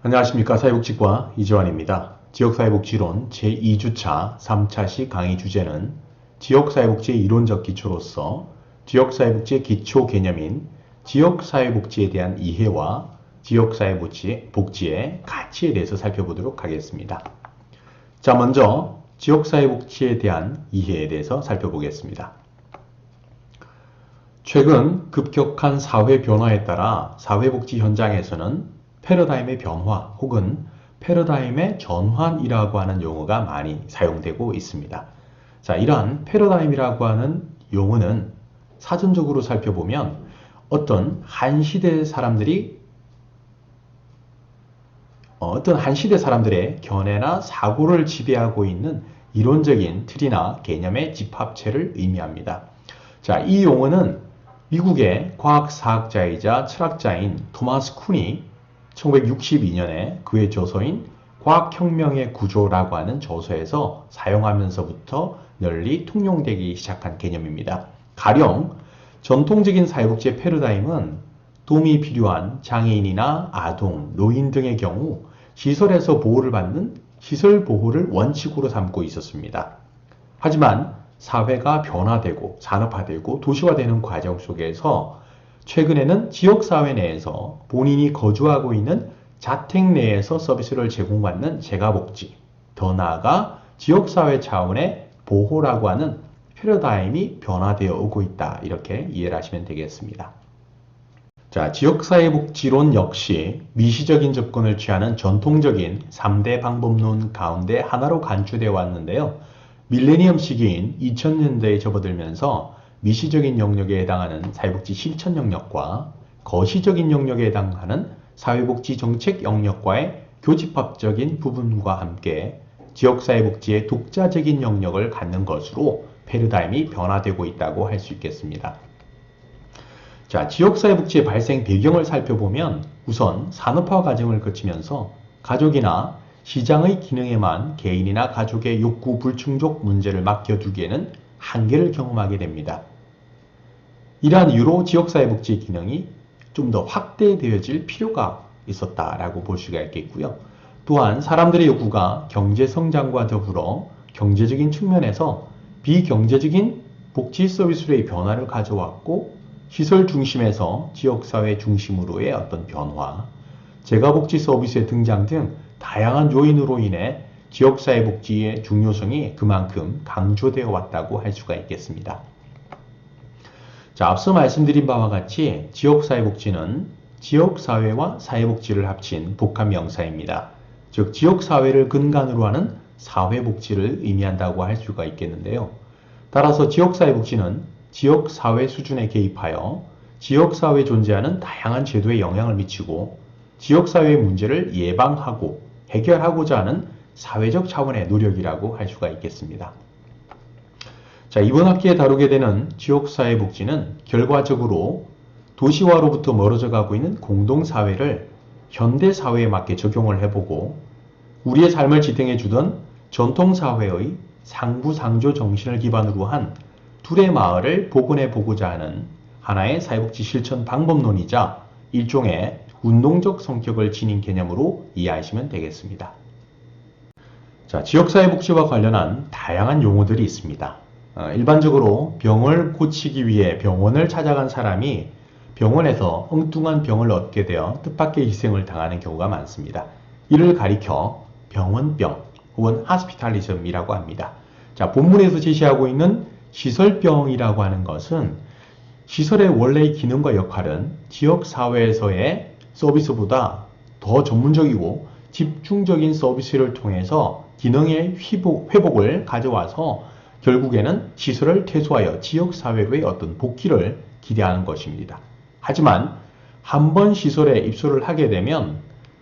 안녕하십니까. 사회복지과 이재환입니다. 지역사회복지론 제2주차 3차시 강의 주제는 지역사회복지의 이론적 기초로서 지역사회복지의 기초 개념인 지역사회복지에 대한 이해와 지역사회복지의 가치에 대해서 살펴보도록 하겠습니다. 자, 먼저 지역사회복지에 대한 이해에 대해서 살펴보겠습니다. 최근 급격한 사회 변화에 따라 사회복지 현장에서는 패러다임의 변화 혹은 패러다임의 전환이라고 하는 용어가 많이 사용되고 있습니다. 자, 이러한 패러다임이라고 하는 용어는 사전적으로 살펴보면 어떤 한 시대 사람들의 견해나 사고를 지배하고 있는 이론적인 틀이나 개념의 집합체를 의미합니다. 자, 이 용어는 미국의 과학사학자이자 철학자인 토마스 쿤이 1962년에 그의 저서인 과학혁명의 구조라고 하는 저서에서 사용하면서부터 널리 통용되기 시작한 개념입니다. 가령 전통적인 사회복지의 패러다임은 도움이 필요한 장애인이나 아동, 노인 등의 경우 시설에서 보호를 받는 시설보호를 원칙으로 삼고 있었습니다. 하지만 사회가 변화되고 산업화되고 도시화되는 과정 속에서 최근에는 지역사회 내에서 본인이 거주하고 있는 자택 내에서 서비스를 제공받는 재가복지, 더 나아가 지역사회 차원의 보호라고 하는 패러다임이 변화되어 오고 있다. 이렇게 이해를 하시면 되겠습니다. 자, 지역사회복지론 역시 미시적인 접근을 취하는 전통적인 3대 방법론 가운데 하나로 간주되어 왔는데요. 밀레니엄 시기인 2000년대에 접어들면서 미시적인 영역에 해당하는 사회복지 실천 영역과 거시적인 영역에 해당하는 사회복지 정책 영역과의 교집합적인 부분과 함께 지역사회복지의 독자적인 영역을 갖는 것으로 패러다임이 변화되고 있다고 할 수 있겠습니다. 자, 지역사회복지의 발생 배경을 살펴보면 우선 산업화 과정을 거치면서 가족이나 시장의 기능에만 개인이나 가족의 욕구 불충족 문제를 맡겨두기에는 한계를 경험하게 됩니다. 이러한 이유로 지역사회복지의 기능이 좀 더 확대되어질 필요가 있었다라고 볼 수가 있겠고요. 또한 사람들의 욕구가 경제성장과 더불어 경제적인 측면에서 비경제적인 복지 서비스로의 변화를 가져왔고 시설 중심에서 지역사회 중심으로의 어떤 변화, 재가복지 서비스의 등장 등 다양한 요인으로 인해 지역사회복지의 중요성이 그만큼 강조되어 왔다고 할 수가 있겠습니다. 자, 앞서 말씀드린 바와 같이 지역사회복지는 지역사회와 사회복지를 합친 복합명사입니다. 즉, 지역사회를 근간으로 하는 사회복지를 의미한다고 할 수가 있겠는데요. 따라서 지역사회복지는 지역사회 수준에 개입하여 지역사회에 존재하는 다양한 제도에 영향을 미치고 지역사회의 문제를 예방하고 해결하고자 하는 사회적 차원의 노력이라고 할 수가 있겠습니다. 자, 이번 학기에 다루게 되는 지역사회복지는 결과적으로 도시화로부터 멀어져 가고 있는 공동사회를 현대사회에 맞게 적용을 해보고 우리의 삶을 지탱해 주던 전통사회의 상부상조 정신을 기반으로 한 둘의 마을을 복원해 보고자 하는 하나의 사회복지 실천 방법론이자 일종의 운동적 성격을 지닌 개념으로 이해하시면 되겠습니다. 자, 지역사회복지와 관련한 다양한 용어들이 있습니다. 일반적으로 병을 고치기 위해 병원을 찾아간 사람이 병원에서 엉뚱한 병을 얻게 되어 뜻밖의 희생을 당하는 경우가 많습니다. 이를 가리켜 병원병 혹은 하스피탈리즘이라고 합니다. 자, 본문에서 제시하고 있는 시설병이라고 하는 것은 시설의 원래의 기능과 역할은 지역사회에서의 서비스보다 더 전문적이고 집중적인 서비스를 통해서 기능의 회복을 가져와서 결국에는 시설을 퇴소하여 지역사회로의 어떤 복귀를 기대하는 것입니다. 하지만 한 번 시설에 입소를 하게 되면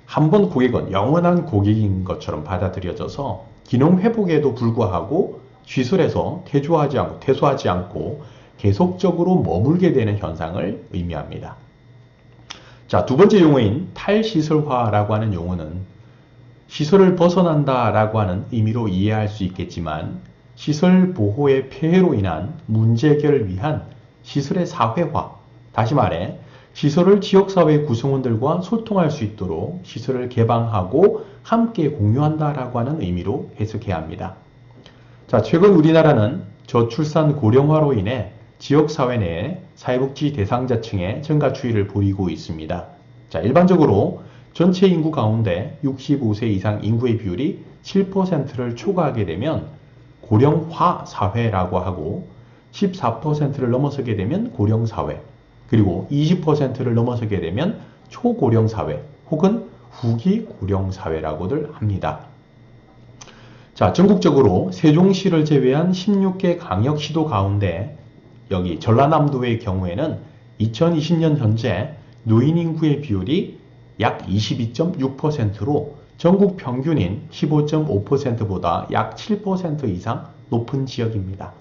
한 번 고객은 영원한 고객인 것처럼 받아들여져서 기능 회복에도 불구하고 시설에서 퇴소하지 않고 계속적으로 머물게 되는 현상을 의미합니다. 자, 두 번째 용어인 탈시설화라고 하는 용어는 시설을 벗어난다라고 하는 의미로 이해할 수 있겠지만 시설 보호의 폐해로 인한 문제 해결을 위한 시설의 사회화, 다시 말해 시설을 지역사회 구성원들과 소통할 수 있도록 시설을 개방하고 함께 공유한다라고 하는 의미로 해석해야 합니다. 자, 최근 우리나라는 저출산 고령화로 인해 지역사회 내에 사회복지 대상자층의 증가 추이를 보이고 있습니다. 자, 일반적으로 전체 인구 가운데 65세 이상 인구의 비율이 7%를 초과하게 되면 고령화 사회라고 하고 14%를 넘어서게 되면 고령사회, 그리고 20%를 넘어서게 되면 초고령사회 혹은 후기 고령사회라고들 합니다. 자, 전국적으로 세종시를 제외한 16개 광역시도 가운데 여기 전라남도의 경우에는 2020년 현재 노인 인구의 비율이 약 22.6%로 전국 평균인 15.5%보다 약 7% 이상 높은 지역입니다.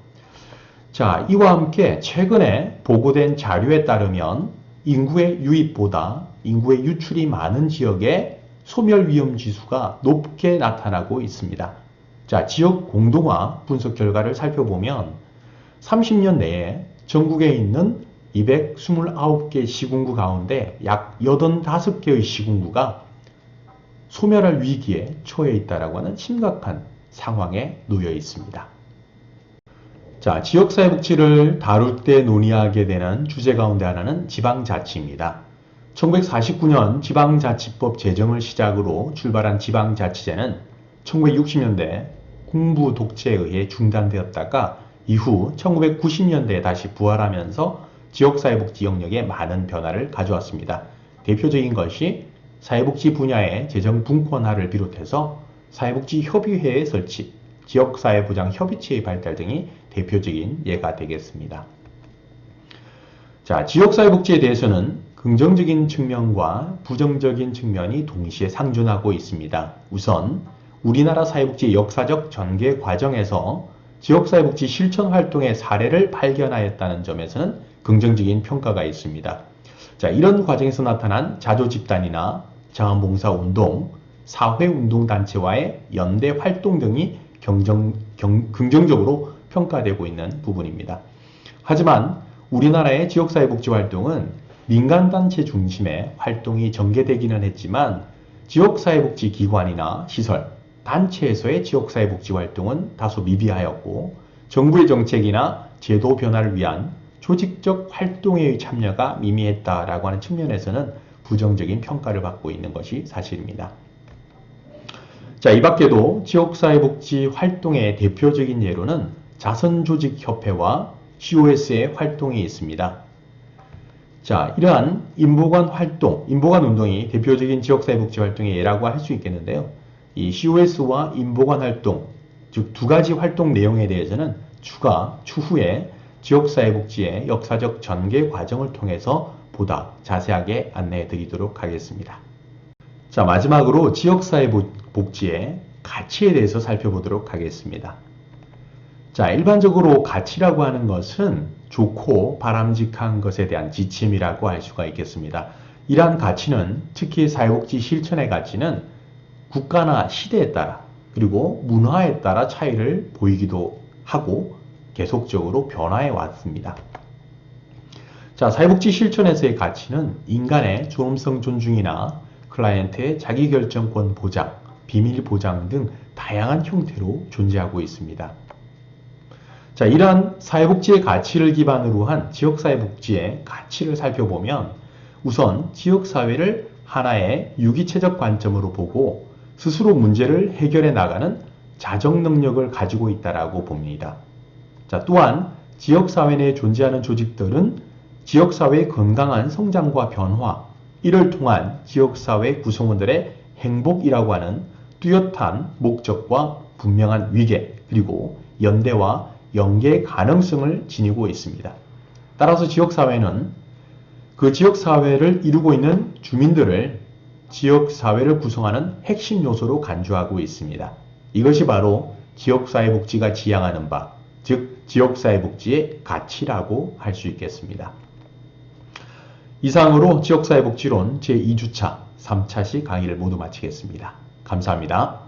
자, 이와 함께 최근에 보고된 자료에 따르면 인구의 유입보다 인구의 유출이 많은 지역의 소멸 위험 지수가 높게 나타나고 있습니다. 자, 지역 공동화 분석 결과를 살펴보면 30년 내에 전국에 있는 229개 시군구 가운데 약 85개의 시군구가 소멸할 위기에 처해 있다고 하는 심각한 상황에 놓여 있습니다. 자, 지역사회복지를 다룰 때 논의하게 되는 주제 가운데 하나는 지방자치입니다. 1949년 지방자치법 제정을 시작으로 출발한 지방자치제는 1960년대 군부 독재에 의해 중단되었다가 이후 1990년대에 다시 부활하면서 지역사회복지 영역에 많은 변화를 가져왔습니다. 대표적인 것이 사회복지 분야의 재정 분권화를 비롯해서 사회복지협의회의 설치, 지역사회보장협의체의 발달 등이 대표적인 예가 되겠습니다. 자, 지역사회복지에 대해서는 긍정적인 측면과 부정적인 측면이 동시에 상존하고 있습니다. 우선 우리나라 사회복지의 역사적 전개 과정에서 지역사회복지 실천 활동의 사례를 발견하였다는 점에서는 긍정적인 평가가 있습니다. 자, 이런 과정에서 나타난 자조집단이나 자원봉사운동, 사회운동단체와의 연대 활동 등이 긍정적으로 평가되고 있는 부분입니다. 하지만 우리나라의 지역사회복지 활동은 민간단체 중심의 활동이 전개되기는 했지만 지역사회복지 기관이나 시설, 단체에서의 지역사회복지 활동은 다소 미비하였고 정부의 정책이나 제도 변화를 위한 조직적 활동의 참여가 미미했다라고 하는 측면에서는 부정적인 평가를 받고 있는 것이 사실입니다. 자, 이 밖에도 지역사회복지 활동의 대표적인 예로는 자선조직협회와 COS의 활동이 있습니다. 자, 이러한 인보관 활동, 인보관 운동이 대표적인 지역사회복지 활동의 예라고 할 수 있겠는데요. 이 COS와 인보관 활동, 즉 두 가지 활동 내용에 대해서는 추후에 지역사회복지의 역사적 전개 과정을 통해서 보다 자세하게 안내해 드리도록 하겠습니다. 자, 마지막으로 지역사회복지의 가치에 대해서 살펴보도록 하겠습니다. 자, 일반적으로 가치라고 하는 것은 좋고 바람직한 것에 대한 지침이라고 할 수가 있겠습니다. 이러한 가치는 특히 사회복지 실천의 가치는 국가나 시대에 따라 그리고 문화에 따라 차이를 보이기도 하고 계속적으로 변화해 왔습니다. 자, 사회복지 실천에서의 가치는 인간의 존엄성 존중이나 클라이언트의 자기결정권 보장, 비밀 보장 등 다양한 형태로 존재하고 있습니다. 자, 이러한 사회복지의 가치를 기반으로 한 지역사회복지의 가치를 살펴보면 우선 지역사회를 하나의 유기체적 관점으로 보고 스스로 문제를 해결해 나가는 자정 능력을 가지고 있다고 봅니다. 자, 또한 지역사회 내에 존재하는 조직들은 지역사회의 건강한 성장과 변화, 이를 통한 지역사회 구성원들의 행복이라고 하는 뚜렷한 목적과 분명한 위계, 그리고 연대와 연계의 가능성을 지니고 있습니다. 따라서 지역사회는 그 지역사회를 이루고 있는 주민들을 지역사회를 구성하는 핵심 요소로 간주하고 있습니다. 이것이 바로 지역사회복지가 지향하는 바, 즉 지역사회복지의 가치라고 할 수 있겠습니다. 이상으로 지역사회복지론 제2주차 3차시 강의를 모두 마치겠습니다. 감사합니다.